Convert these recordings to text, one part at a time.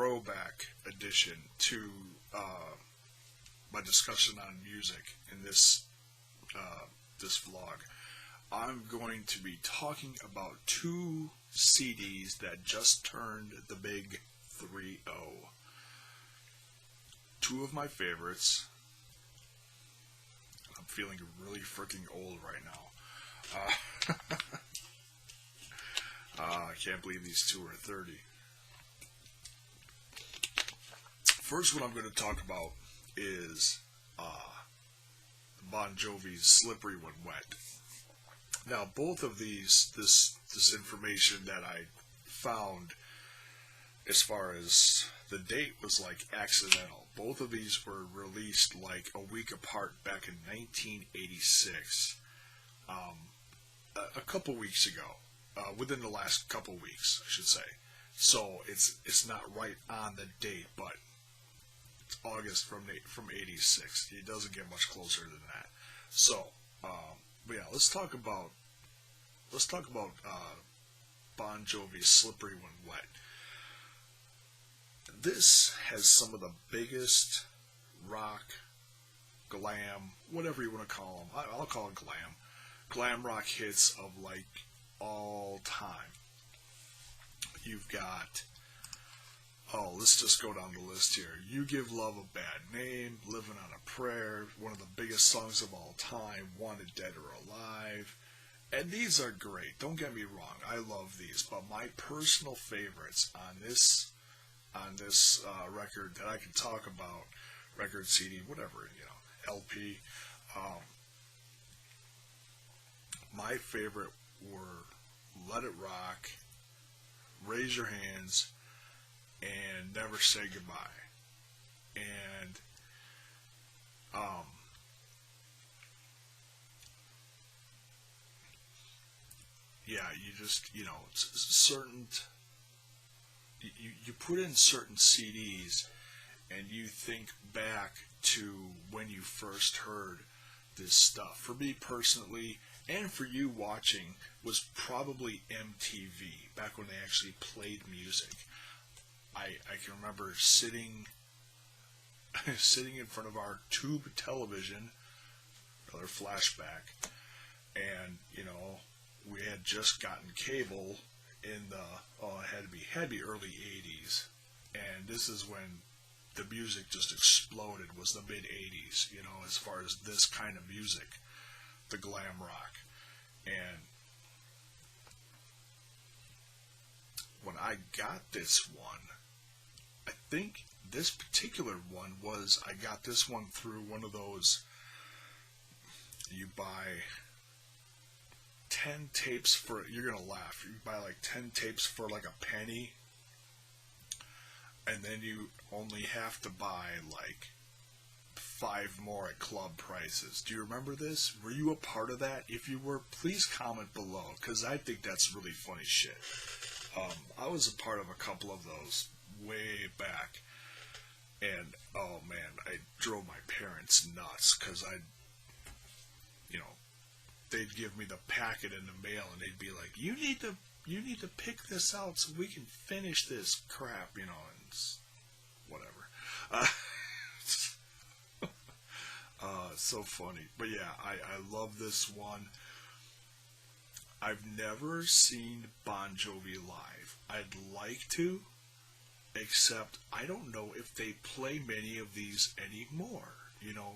throwback edition to my discussion on music in this vlog. I'm going to be talking about two CDs that just turned the big 3-0. Two of my favorites. I'm feeling really freaking old right now. I can't believe these two are 30. First one I'm going to talk about is Bon Jovi's Slippery When Wet. Now, both of these, this information that I found as far as the date was like accidental. Both of these were released like a week apart back in 1986. A couple weeks ago. Within the last couple weeks, I should say. So it's not right on the date, but it's August from 86. It doesn't get much closer than that. So, but yeah, let's talk about Bon Jovi's Slippery When Wet. This has some of the biggest rock, glam, whatever you want to call them. I'll call it glam rock hits of like all time. You've got, let's just go down the list here. You Give Love a Bad Name, Living on a Prayer, one of the biggest songs of all time, Wanted Dead or Alive. And these are great, don't get me wrong, I love these, but my personal favorites on this record that I can talk about, record, CD, whatever, LP, my favorite were Let It Rock, Raise Your Hands, and Never Say Goodbye. And yeah, you just, certain, you put in certain CDs and you think back to when you first heard this stuff. For me personally, and for you watching, was probably MTV, back when they actually played music. I can remember sitting in front of our tube television, another flashback, and, we had just gotten cable in the, it had to be early 80s, and this is when the music just exploded, was the mid-80s, as far as this kind of music, the glam rock. And when I got this one, I think this particular one I got this one through one of those, you buy 10 tapes for, you're going to laugh, you buy like 10 tapes for like a penny, and then you only have to buy like 5 more at club prices. Do you remember this? Were you a part of that? If you were, please comment below, because I think that's really funny shit. I was a part of a couple of those way back, and oh man, I drove my parents nuts, because they'd give me the packet in the mail, and they'd be like, you need to pick this out so we can finish this crap, and whatever. So funny. But yeah, I love this one. I've never seen Bon Jovi live. I'd like to, except I don't know if they play many of these anymore.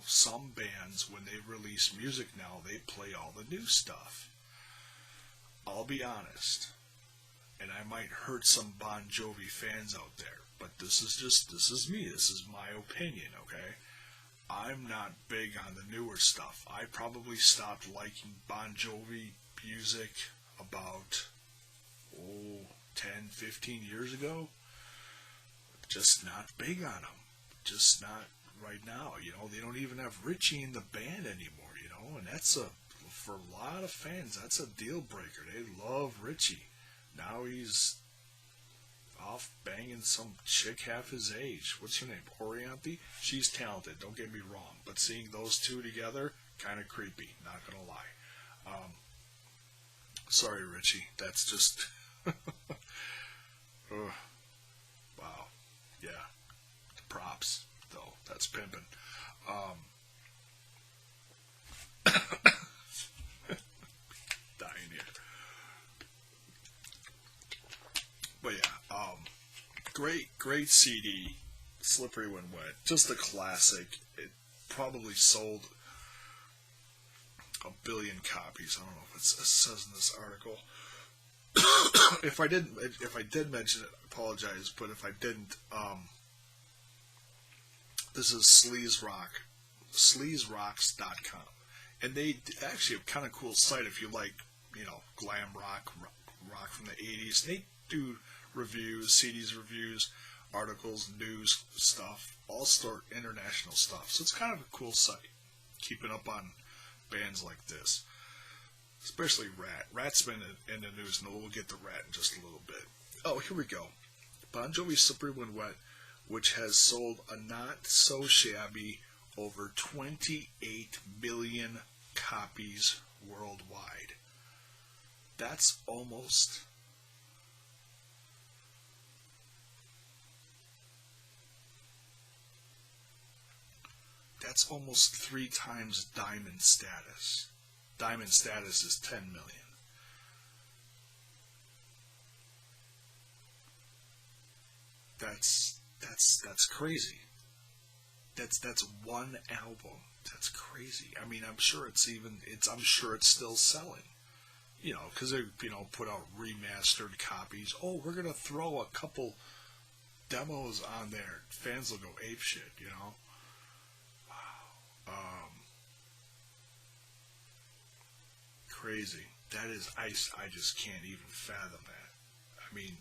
Some bands, when they release music now, they play all the new stuff. I'll be honest, and I might hurt some Bon Jovi fans out there, but this is me, this is my opinion, okay? I'm not big on the newer stuff. I probably stopped liking Bon Jovi music about 10, 15 years ago. Just not big on them. Just not right now. They don't even have Richie in the band anymore, and that's for a lot of fans, that's a deal breaker. They love Richie. Now he's off banging some chick half his age. What's her name? Orianthi? She's talented, don't get me wrong, but seeing those two together, kind of creepy, not gonna lie. Sorry, Richie, that's just wow. Yeah, props though. That's pimping. Dying here. But yeah, great CD. Slippery When Wet. Just a classic. It probably sold a billion copies. I don't know if it says in this article. if I did mention it, I apologize. But if I didn't, this is sleazeRocks.com, and they actually have kind of cool site if you like, glam rock from the '80s. They do reviews, CDs reviews, articles, news stuff, all sort international stuff. So it's kind of a cool site, keeping up on bands like this, especially RATT. RATT's been in the news, and we'll get to RATT in just a little bit. Oh, here we go. Bon Jovi's Slippery When Wet, which has sold a not so shabby over 28 million copies worldwide. That's almost three times diamond status. Diamond status is 10 million. That's crazy. That's one album. That's crazy. I mean, I'm sure it's still selling. Because they put out remastered copies. Oh, we're gonna throw a couple demos on there. Fans will go apeshit. Wow. Crazy. That is I just can't even fathom that. I mean,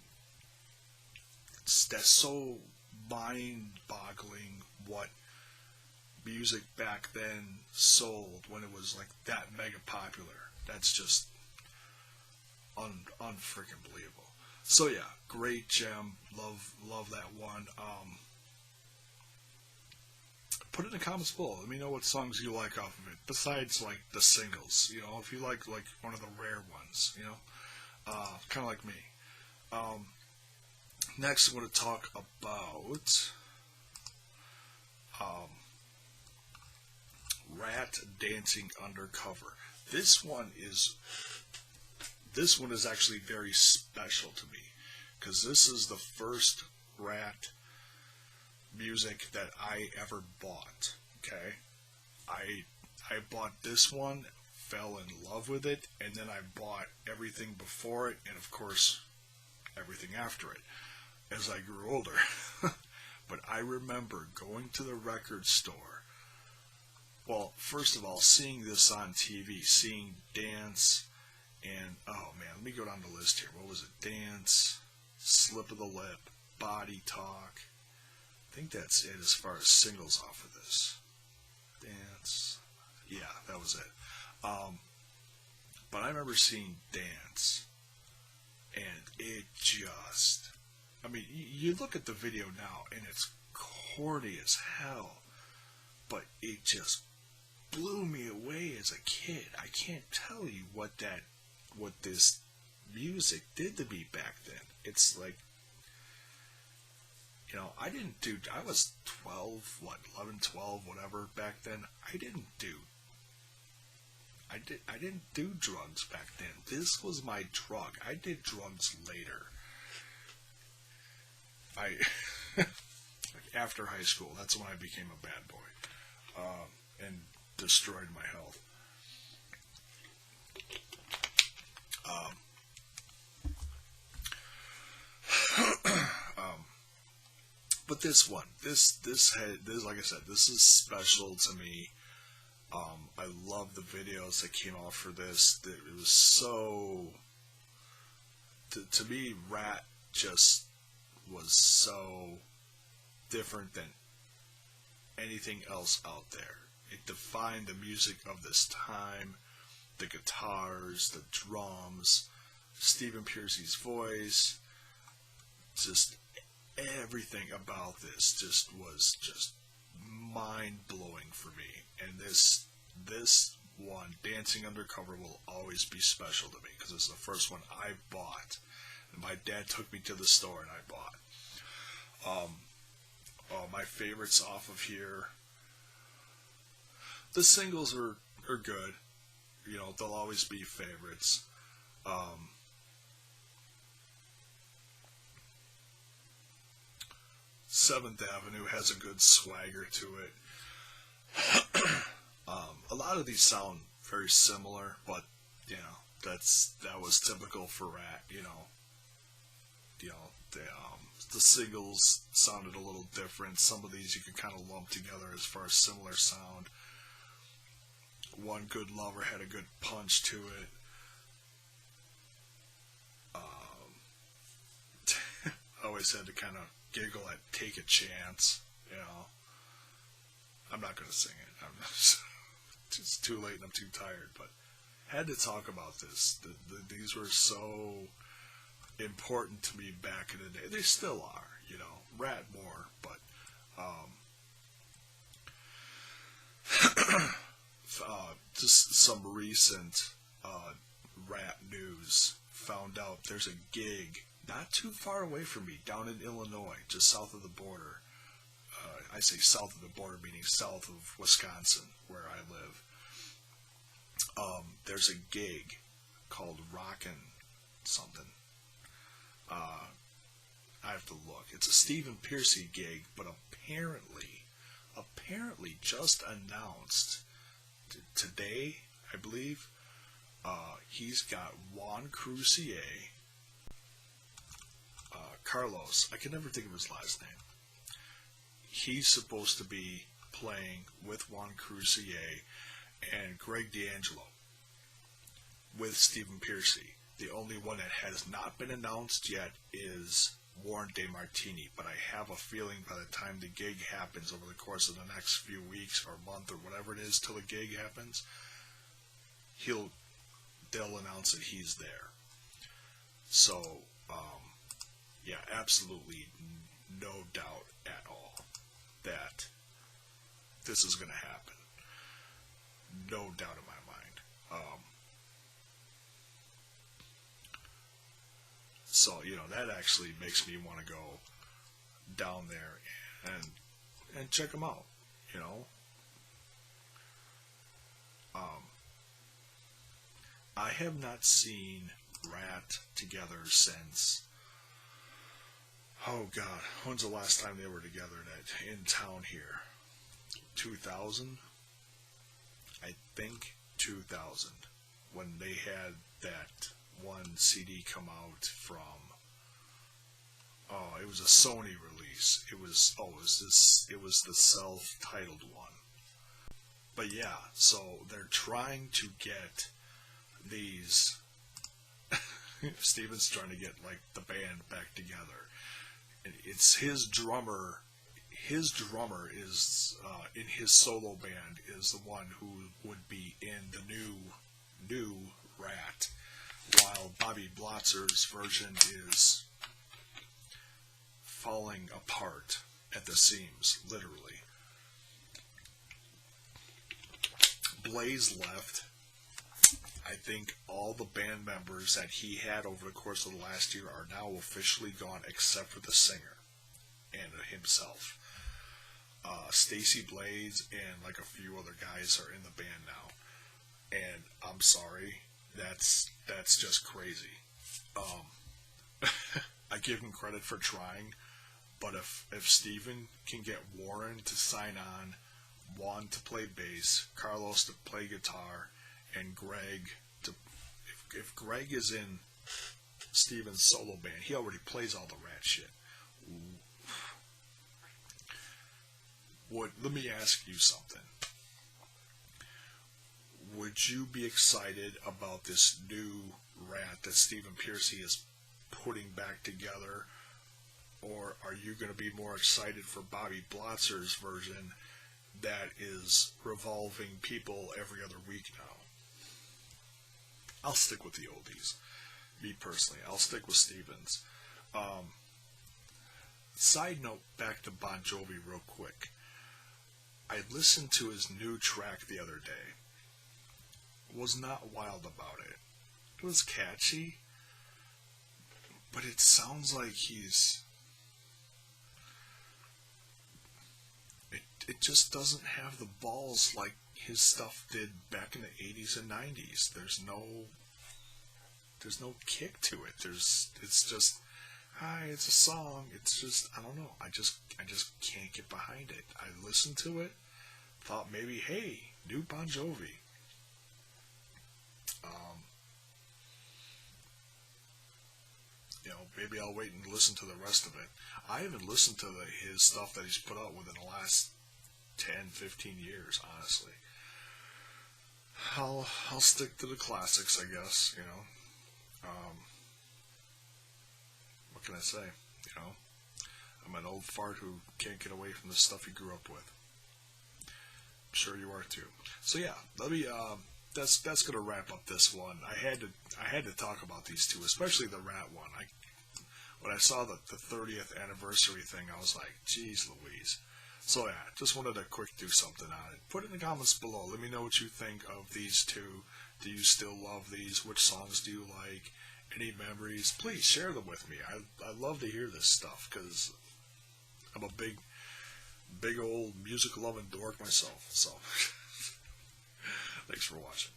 that's so mind-boggling what music back then sold when it was like that mega popular. That's just unfreaking believable. So yeah, great gem. Love that one. Put it in the comments below. Let me know what songs you like off of it. Besides like the singles, if you like one of the rare ones, kind of like me. Next, I'm going to talk about RATT Dancing Undercover. This one is actually very special to me because this is the first RATT music that I ever bought. Okay, I bought this one, fell in love with it, and then I bought everything before it, and of course everything after it as I grew older. But I remember going to the record store. Well, first of all, seeing this on TV, seeing Dance, and oh man, let me go down the list here. What was it? Dance, Slip of the Lip, Body Talk. I think that's it as far as singles off of this. Dance. Yeah, that was it. But I remember seeing Dance, and it just, I mean, you look at the video now, and it's corny as hell, but it just blew me away as a kid. I can't tell you what this music did to me back then. It's like, I was 12, 11, 12, whatever back then. I didn't do drugs back then. This was my drug. I did drugs later. After high school, that's when I became a bad boy, and destroyed my health. But this one, this like I said, this is special to me. I love the videos that came out for this. It was so, to me, RATT just was so different than anything else out there. It defined the music of this time, the guitars, the drums, Stephen Pearcy's voice, just everything about this was just mind-blowing for me. And this one, Dancing Undercover, will always be special to me because it's the first one I bought. And my dad took me to the store and I bought. My favorites off of here, the singles are good. You know, they'll always be favorites. Um, Seventh Avenue has a good swagger to it. A lot of these sound very similar, but you know that was typical for RATT. You know the singles sounded a little different. Some of these you could kind of lump together as far as similar sound. One Good Lover had a good punch to it. I always had to kind of giggle at Take a Chance. You know, I'm not going to sing it. It's too late and I'm too tired. But had to talk about this. These were so important to me back in the day. They still are. You know, RATT more, but just some recent RATT news. Found out there's a gig not too far away from me, down in Illinois, just south of the border. I say south of the border, meaning south of Wisconsin, where I live. There's a gig called Rockin' something. I have to look. It's a Stephen Piercy gig, but apparently just announced today, I believe. He's got Juan Crucier, Carlos. I can never think of his last name. He's supposed to be playing with Juan Crucier and Greg D'Angelo with Stephen Piercy. The only one that has not been announced yet is Warren DeMartini, but I have a feeling by the time the gig happens over the course of the next few weeks or month or whatever it is till the gig happens, they'll announce that he's there. So, yeah, absolutely no doubt at all that this is going to happen. No doubt in my mind. So, you know, that actually makes me want to go down there and check them out, you know. I have not seen RATT together since, oh God, when's the last time they were together in town here? 2000? I think 2000, when they had that one CD come out from, it was a Sony release. It was the self-titled one. But yeah, so they're trying to get these, Steven's trying to get like the band back together. And it's his drummer is, in his solo band, is the one who would be in the new RATT, while Bobby Blotzer's version is falling apart at the seams, literally. Blaze left. I think all the band members that he had over the course of the last year are now officially gone, except for the singer and himself. Stacy Blades and like a few other guys are in the band now, and I'm sorry, that's just crazy. I give him credit for trying, but if Steven can get Warren to sign on, Juan to play bass, Carlos to play guitar, and Greg to, if Greg is in Steven's solo band, he already plays all the RATT shit. Let me ask you something. Would you be excited about this new RATT that Stephen Piercy is putting back together, or are you going to be more excited for Bobby Blotzer's version that is revolving people every other week now? I'll stick with the oldies. Me personally, I'll stick with Stevens. Side note, back to Bon Jovi real quick. I listened to his new track the other day. Was not wild about it. It was catchy, but it sounds like he's it just doesn't have the balls like his stuff did back in the 80s and 90s. There's no kick to it. It's just, hi, it's a song. It's just, I don't know. I just can't get behind it. I listened to it, thought maybe, hey, new Bon Jovi. Maybe I'll wait and listen to the rest of it. I haven't listened to his stuff that he's put out within the last 10, 15 years, honestly. I'll stick to the classics, I guess, what can I say? I'm an old fart who can't get away from the stuff he grew up with. I'm sure you are too. So yeah, let me that's gonna wrap up this one. I had to talk about these two, especially the RATT one. When I saw the 30th anniversary thing, I was like, geez Louise. So yeah, just wanted to quick do something on it. Put it in the comments below. Let me know what you think of these two. Do you still love these? Which songs do you like? Any memories? Please share them with me. I love to hear this stuff because I'm a big old music loving dork myself. So thanks for watching.